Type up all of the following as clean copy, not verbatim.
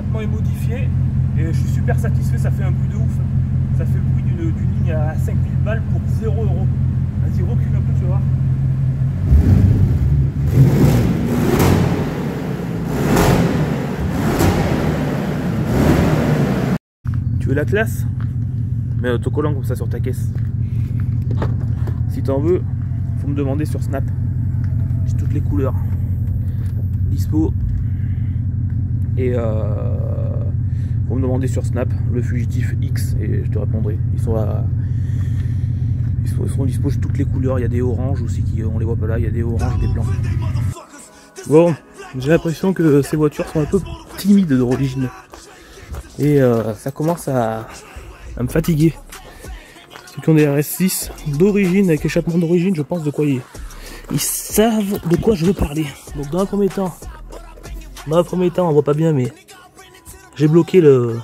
l'échappement est modifié et je suis super satisfait, ça fait un bruit de ouf. Ça fait le bruit d'une ligne à 5000 balles pour 0 €. Vas-y, recule un peu, tu vas voir. Tu veux la classe? Mets un autocollant comme ça sur ta caisse. Si t'en veux, faut me demander sur Snap. J'ai toutes les couleurs dispo. Et faut me demander sur Snap le fugitif X et je te répondrai. Ils sont dispo de toutes les couleurs. Il y a des oranges aussi qui on les voit pas là. Il y a des oranges, des blancs. Bon, j'ai l'impression que ces voitures sont un peu timides d'origine. Et ça commence à me fatiguer. Ceux qui ont des RS6 d'origine, avec échappement d'origine, je pense de quoi ils savent de quoi je veux parler. Donc dans un premier temps, on voit pas bien, mais j'ai bloqué le...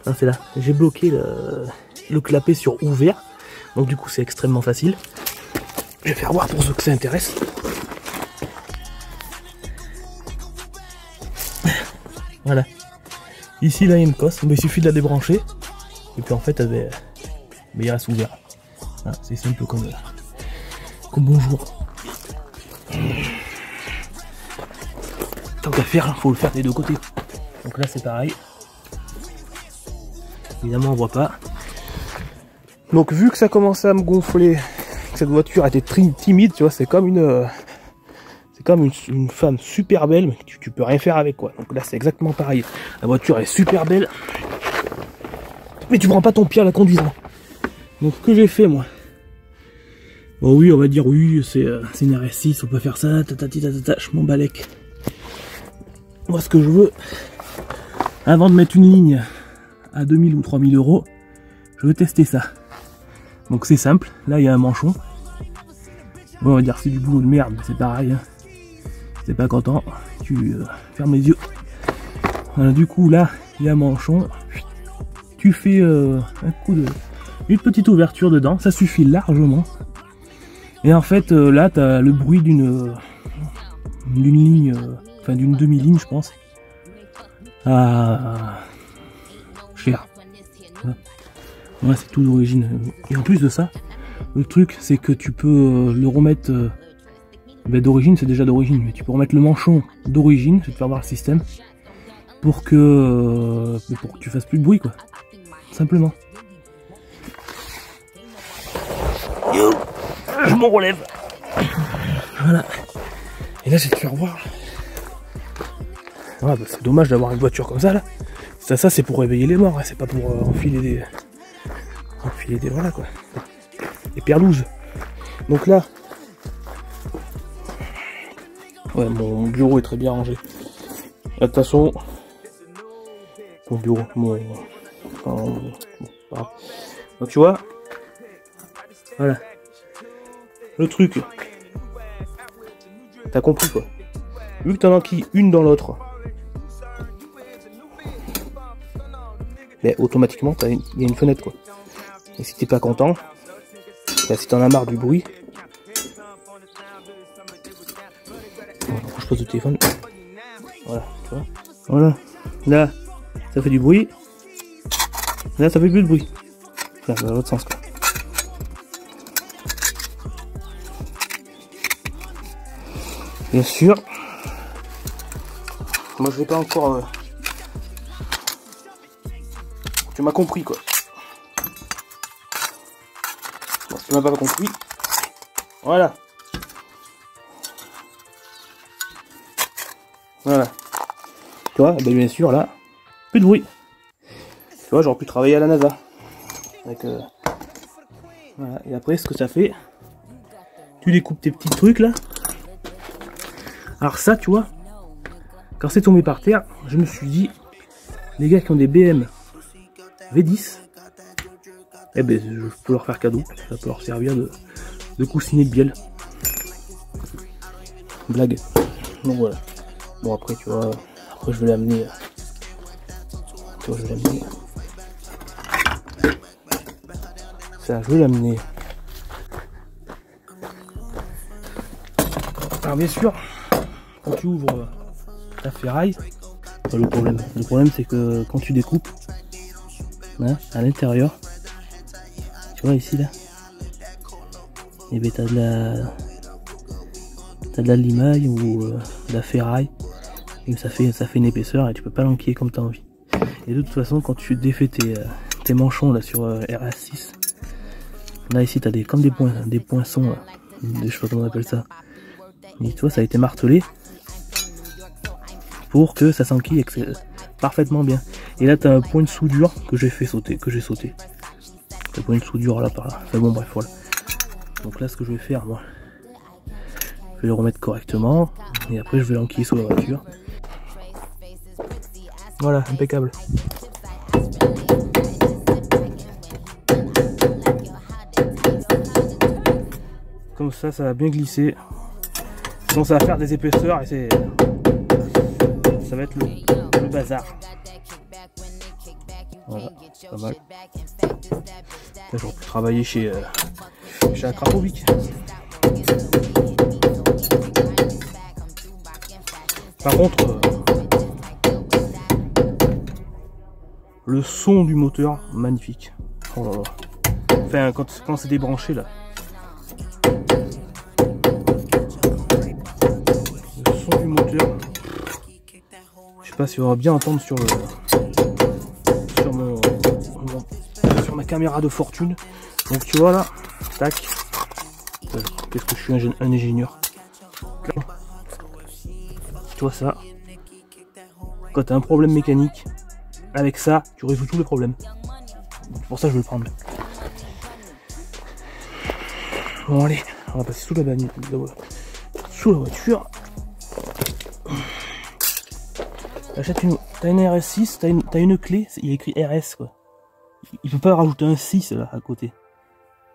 Ah, c'est là. J'ai bloqué le clapet sur ouvert. Donc du coup c'est extrêmement facile. Je vais faire voir pour ceux que ça intéresse. Voilà. Ici là il y a une cosse, mais il suffit de la débrancher. Et puis en fait il reste ouvert. Voilà, c'est simple comme bonjour. Tant qu'à faire, faut le faire des deux côtés. Donc là c'est pareil. Évidemment on voit pas. Donc vu que ça commençait à me gonfler, que cette voiture était très timide, tu vois, c'est comme une femme super belle, mais tu peux rien faire avec quoi. Donc là c'est exactement pareil. La voiture est super belle, mais tu prends pas ton pied à la conduisant. Donc ce que j'ai fait moi, bon oui on va dire oui c'est une RS6, on peut faire ça, je m'en balèque. Moi ce que je veux, avant de mettre une ligne à 2000 ou 3000 €, je veux tester ça. Donc c'est simple, là il y a un manchon. Bon on va dire c'est du boulot de merde, mais c'est pareil. Hein. T'es pas content, tu fermes les yeux. Voilà, du coup là il y a un manchon. Tu fais une petite ouverture dedans, ça suffit largement. Et en fait là tu as le bruit d'une ligne, enfin d'une demi-ligne je pense. Cher. Ouais, c'est tout d'origine. Et en plus de ça, le truc c'est que tu peux le remettre d'origine, c'est déjà d'origine, mais tu peux remettre le manchon d'origine, je vais te faire voir le système, pour que tu fasses plus de bruit quoi. Simplement. Je m'en relève. Voilà. Et là je vais te faire voir. Ah, bah, c'est dommage d'avoir une voiture comme ça là. Ça c'est pour réveiller les morts, hein. C'est pas pour enfiler des voilà quoi. Des perlouses. Donc là, ouais, mon bureau est très bien rangé. De toute façon, mon bureau, donc tu vois, voilà. Le truc, t'as compris quoi. Vu que t'en enquilles une dans l'autre, mais automatiquement il y a une fenêtre quoi. Et si t'es pas content, bah, si t'en as marre du bruit, je pose le téléphone. Voilà, tu vois. Voilà. Là, ça fait du bruit. Là, ça fait plus de bruit. Là, dans l'autre sens quoi. Bien sûr. Moi, je l'ai pas encore. Tu m'as compris quoi. Bon, si tu m'as pas compris. Voilà. Voilà. Tu vois, ben bien sûr là, plus de bruit. Tu vois, j'aurais pu travailler à la NASA. Avec, voilà. Et après, ce que ça fait, tu découpes tes petits trucs là. Alors ça, tu vois, quand c'est tombé par terre, je me suis dit, les gars qui ont des BM V10, eh ben, je peux leur faire cadeau. Ça peut leur servir de coussinet de bielle. Blague. Donc voilà. Bon après, tu vois, après je vais l'amener. Tu vois, je vais l'amener. Ça, je vais l'amener. Alors bien sûr, quand tu ouvres ta ferraille, Le problème c'est que quand tu découpes, hein, à l'intérieur, tu vois ici là, et ben t'as de la limaille ou de la ferraille, et ça fait une épaisseur et tu peux pas l'enquiller comme tu as envie. Et de toute façon, quand tu défais tes manchons là sur RS6, là ici t'as comme des poinçons là, je sais pas comment on appelle ça. Mais tu vois, ça a été martelé pour que ça s'enquille parfaitement bien. Et là t'as un point de soudure que j'ai sauté. Le point de soudure là par là. Enfin bon bref voilà. Donc là ce que je vais faire moi, je vais le remettre correctement et après je vais l'enquiller sur la voiture. Voilà, impeccable. Comme ça va bien glisser. Sinon ça va faire des épaisseurs et ça va être le bazar. Voilà, pas mal. Là j'aurais pu travailler chez Akrapovic. Par contre, le son du moteur, magnifique. Oh là là. Enfin, quand c'est débranché là. Le son du moteur. Je sais pas si on va bien entendre sur ma caméra de fortune. Donc tu vois là, tac. Qu'est-ce que je suis un ingénieur. Tu vois ça. Quand tu as un problème mécanique, avec ça, tu résous tous les problèmes. C'est pour ça que je vais le prendre. Bon allez, on va passer sous la voiture. T'as une RS6, t'as une clé, il y a écrit RS quoi. Il peut pas rajouter un 6 là à côté.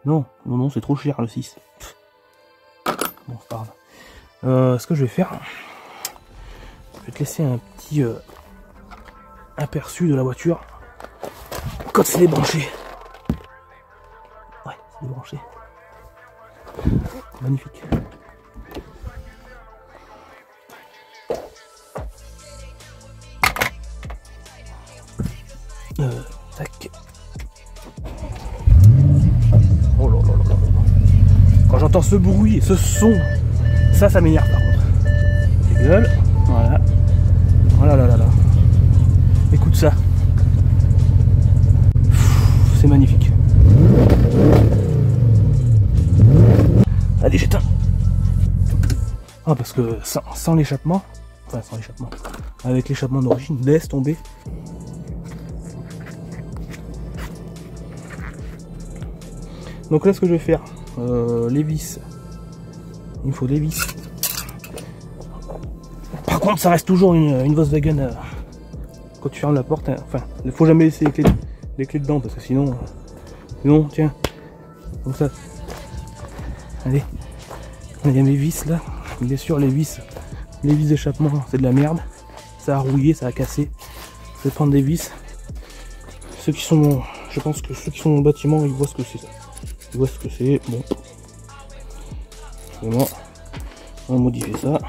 Non, c'est trop cher le 6. Bon, c'est pas grave. Ce que je vais faire, je vais te laisser un petit aperçu de la voiture quand c'est débranché. Ouais, c'est débranché. Magnifique. Tac. Oh là là là là. Quand j'entends ce bruit, ce son, ça m'énerve par contre. Ta gueule. Voilà. Voilà là là là. Écoute ça. C'est magnifique. Allez, j'éteins. Ah, parce que sans l'échappement, enfin sans l'échappement, avec l'échappement d'origine, laisse tomber. Donc là, ce que je vais faire, les vis, il me faut des vis. Par contre, ça reste toujours une Volkswagen quand tu fermes la porte. Hein, enfin, il ne faut jamais laisser les clés dedans parce que sinon, tiens, comme ça. Allez, il y a mes vis là. Bien sûr, les vis d'échappement, c'est de la merde. Ça a rouillé, ça a cassé. Je vais prendre des vis. Ceux qui sont, je pense que ceux qui sont dans le bâtiment, ils voient ce que c'est ça. Ils voient ce que c'est. Bon, vraiment, on va modifier ça.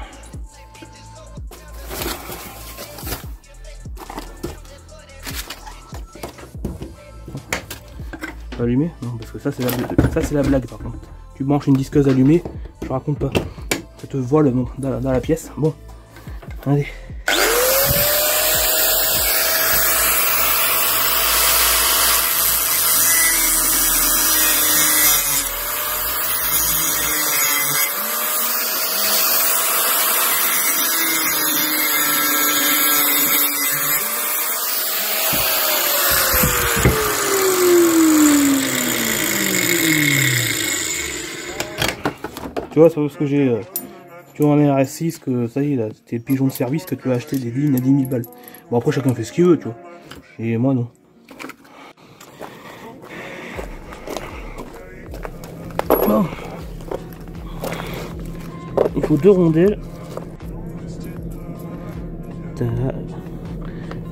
Allumé? Non, parce que ça c'est la blague par contre. Tu branches une disqueuse allumée, je raconte pas. Ça te vole dans la pièce. Bon, allez. Tu vois, c'est parce que j'ai... tu vois, en RS6, que ça y est, là, t'es pigeon de service, que tu vas acheter des lignes à 10 000 balles. Bon, après, chacun fait ce qu'il veut, tu vois. Et moi, non. Bon. Il faut 2 rondelles.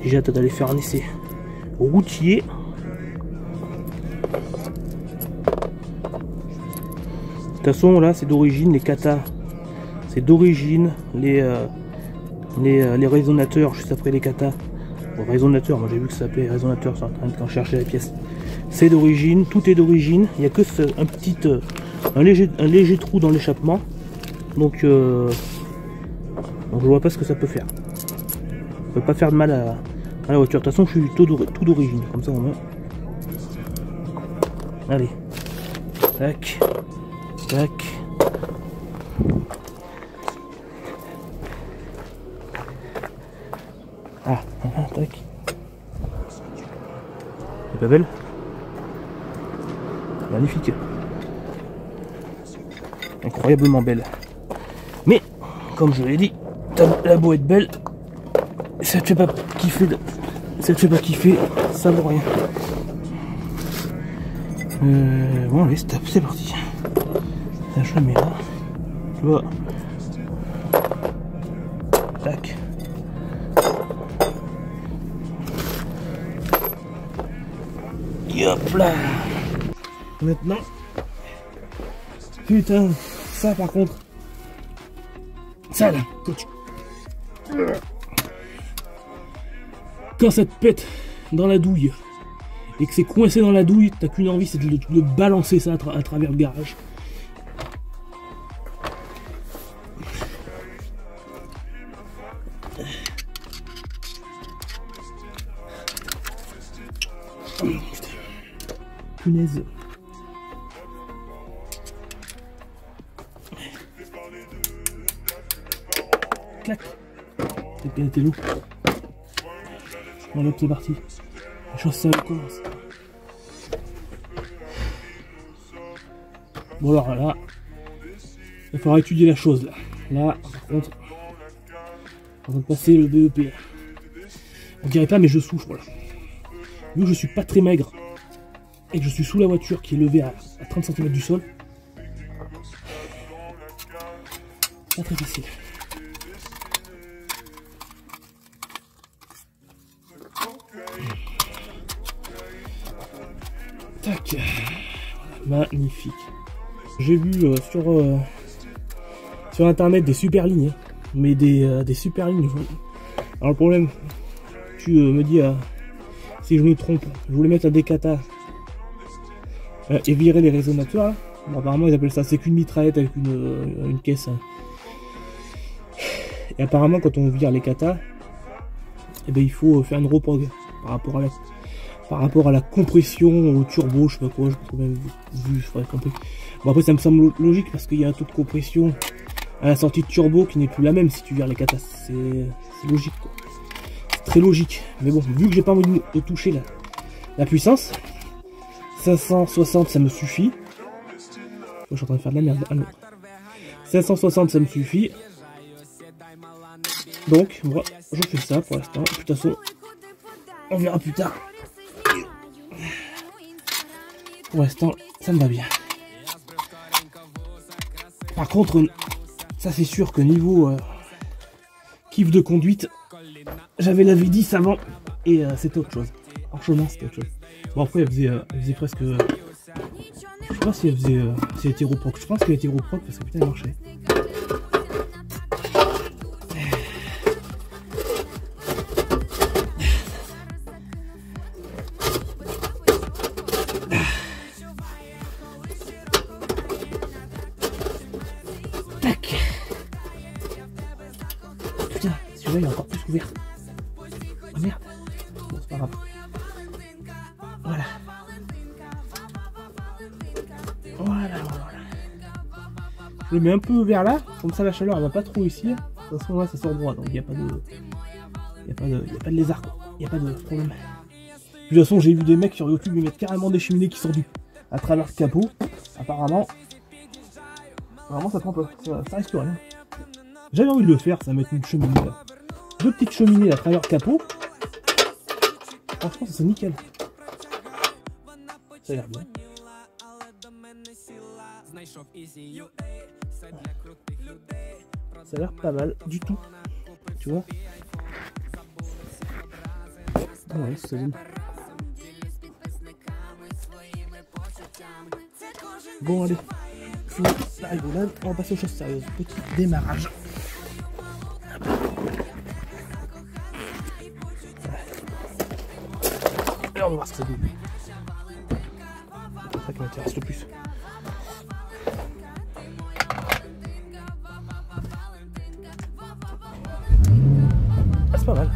J'ai hâte d'aller faire un essai routier. De toute façon là c'est d'origine les katas, c'est d'origine les les résonateurs juste après les katas. Bon, résonateur, moi j'ai vu que ça s'appelait résonateur sur internet quand je cherchais la pièce. C'est d'origine, tout est d'origine. Il n'y a que un léger trou dans l'échappement. Donc je vois pas ce que ça peut faire. Ça peut pas faire de mal à la voiture. De toute façon, je suis tout d'origine. Comme ça, au moins. Allez. Tac. Tac. Ah, tac. C'est pas belle? Magnifique. Incroyablement belle. Mais, comme je l'ai dit, la beau être belle, ça te fait pas kiffer, ça vaut rien. Bon allez, stop, c'est parti. Ça, je le mets là. Tu vois. Tac. Et hop là. Maintenant. Putain, ça par contre. Ça là. Quand ça te pète dans la douille et que c'est coincé dans la douille, t'as qu'une envie, c'est de balancer ça à travers le garage. Punaise. Clac. C'est bien été lourd. Voilà, c'est parti. La chose ça commence. Bon alors là, il faudra étudier la chose là. Là, par contre, on va passer le BEP. On dirait pas, mais je souffre là. Vu que je suis pas très maigre et que je suis sous la voiture qui est levée à 30 cm du sol, pas très facile. Tac. Magnifique. J'ai vu sur internet des super lignes, hein, mais des super lignes. Alors le problème, tu me dis si je me trompe, je voulais mettre un décata et virer les résonateurs. Là. Bon, apparemment ils appellent ça, c'est qu'une mitraillette avec une caisse. Hein. Et apparemment quand on vire les katas, eh ben, il faut faire une reprog par rapport à la compression au turbo, je sais pas quoi, je peux même vu, je ferais compris. Bon après ça me semble logique parce qu'il y a un taux de compression à la sortie de turbo qui n'est plus la même si tu vires les katas, c'est logique quoi. C'est très logique, mais bon, vu que j'ai pas envie de toucher la puissance, 560 ça me suffit. Je suis en train de faire de la merde, ah non. 560 ça me suffit. Donc moi je fais ça pour l'instant, de toute façon on verra plus tard. Pour l'instant, ça me va bien. Par contre, ça c'est sûr que niveau kiff de conduite, j'avais la V10 avant et c'était autre chose. Franchement, c'était autre chose. Bon après, elle faisait presque. Je sais pas si elle faisait. Si elle était hétéroproc. Je pense qu'elle était hétéroproc parce que putain, elle marchait. Tac. Putain, celui-là il est encore plus ouvert. Oh merde. Bon, c'est pas grave. Voilà. Voilà. Je le mets un peu vers là, comme ça la chaleur elle va pas trop ici. De toute façon là ça sort droit, donc il n'y a pas de lézard quoi. Il n'y a pas de problème. De toute façon j'ai vu des mecs sur YouTube ils mettent carrément des cheminées qui sortent à travers le capot. Apparemment ça prend pas, ça risque rien. J'avais envie de le faire, ça mettre une cheminée là. 2 petites cheminées à travers le capot. Franchement ça c'est nickel. Ça a l'air bien. Ça a l'air pas mal du tout. Tu vois. Ah ouais, c'est bien. Bon allez. Fini la rigolade, on va passer aux choses sérieuses. Petit démarrage. on va voir ce que ça donne. C'est ça qui m'intéresse le plus. Ah, c'est pas mal.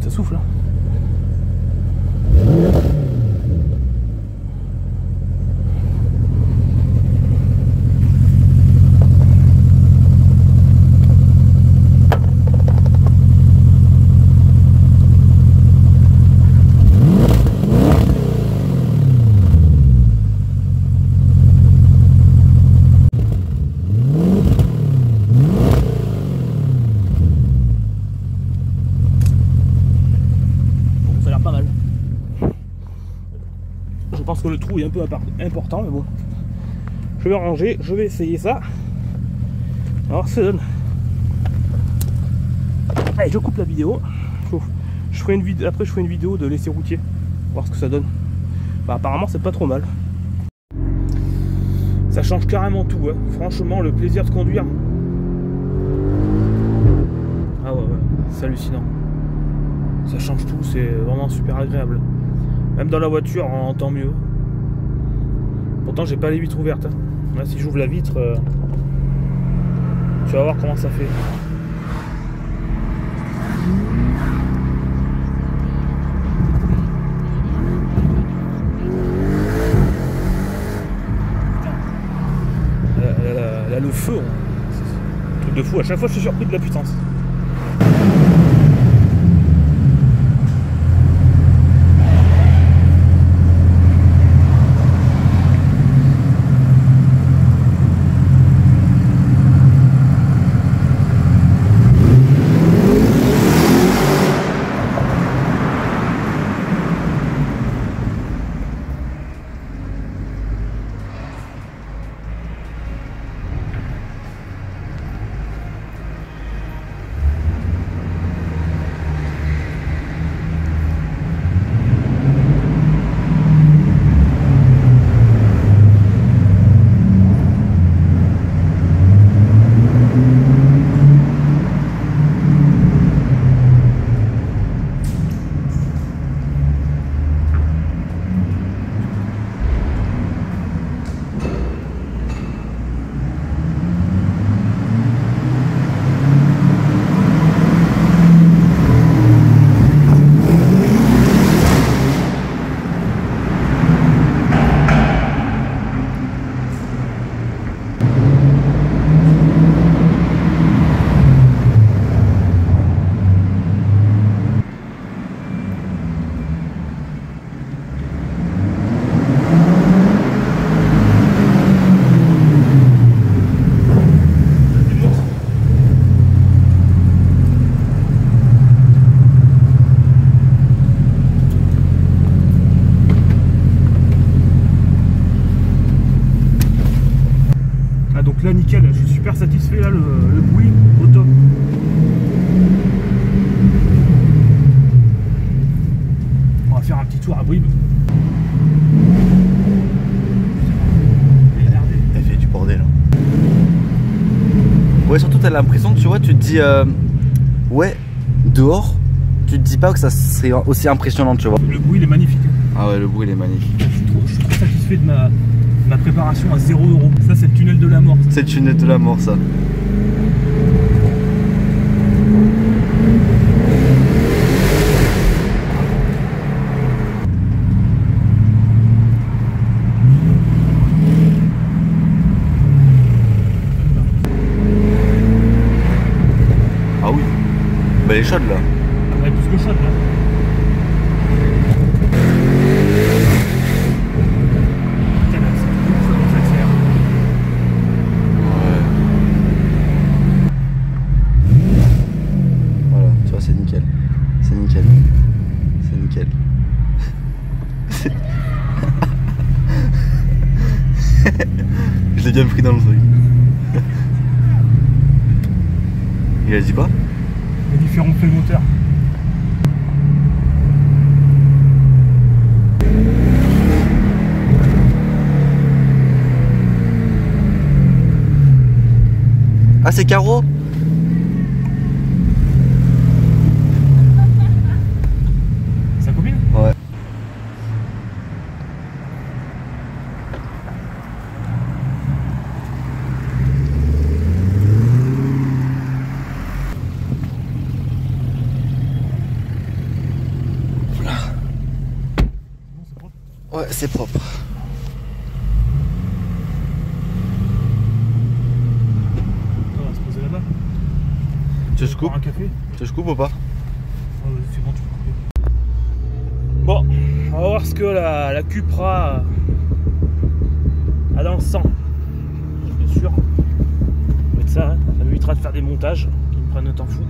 Ça souffle, hein. Je pense que le trou est un peu important, mais bon. Je vais ranger, je vais essayer ça. Alors ça donne. Allez, je coupe la vidéo. Je ferai une vidéo, après je ferai une vidéo de l'essai routier. Voir ce que ça donne. Bah, apparemment c'est pas trop mal. Ça change carrément tout, hein. Franchement, le plaisir de conduire. Ah ouais, c'est hallucinant. Ça change tout, c'est vraiment super agréable. Même dans la voiture, on entend mieux. Pourtant, j'ai pas les vitres ouvertes. Là, si j'ouvre la vitre, tu vas voir comment ça fait. Là, le feu, c'est un truc de fou. À chaque fois, je suis surpris de la puissance. Là nickel, je suis super satisfait là, le bruit au top. On va faire un petit tour à Brive. Elle fait du bordel. Ouais, surtout t'as l'impression, tu vois, tu te dis ouais, dehors, tu te dis pas que ça serait aussi impressionnant, tu vois. Le bruit il est magnifique. Ah ouais, le bruit il est magnifique. Je suis très satisfait de ma préparation à 0 €. Ça c'est le tunnel de la mort. C'est le tunnel de la mort ça. Ah oui. Bah elle est chaude là. Elle est plus que chaude là. Je l'ai bien pris dans le truc. Il a dit quoi? Il a dit faire ronfler le moteur. Ah, c'est Caro? Sa copine? Ouais. Ouais, c'est propre. On va se poser là-bas. Tu veux que je coupe? Un café? Tu veux que je coupe ou pas? C'est bon, tu peux couper. Bon, on va voir ce que la Cupra a dans le sang. Bien sûr. Ça va être ça, hein. Ça m'évitera de faire des montages qui me prennent un temps fou.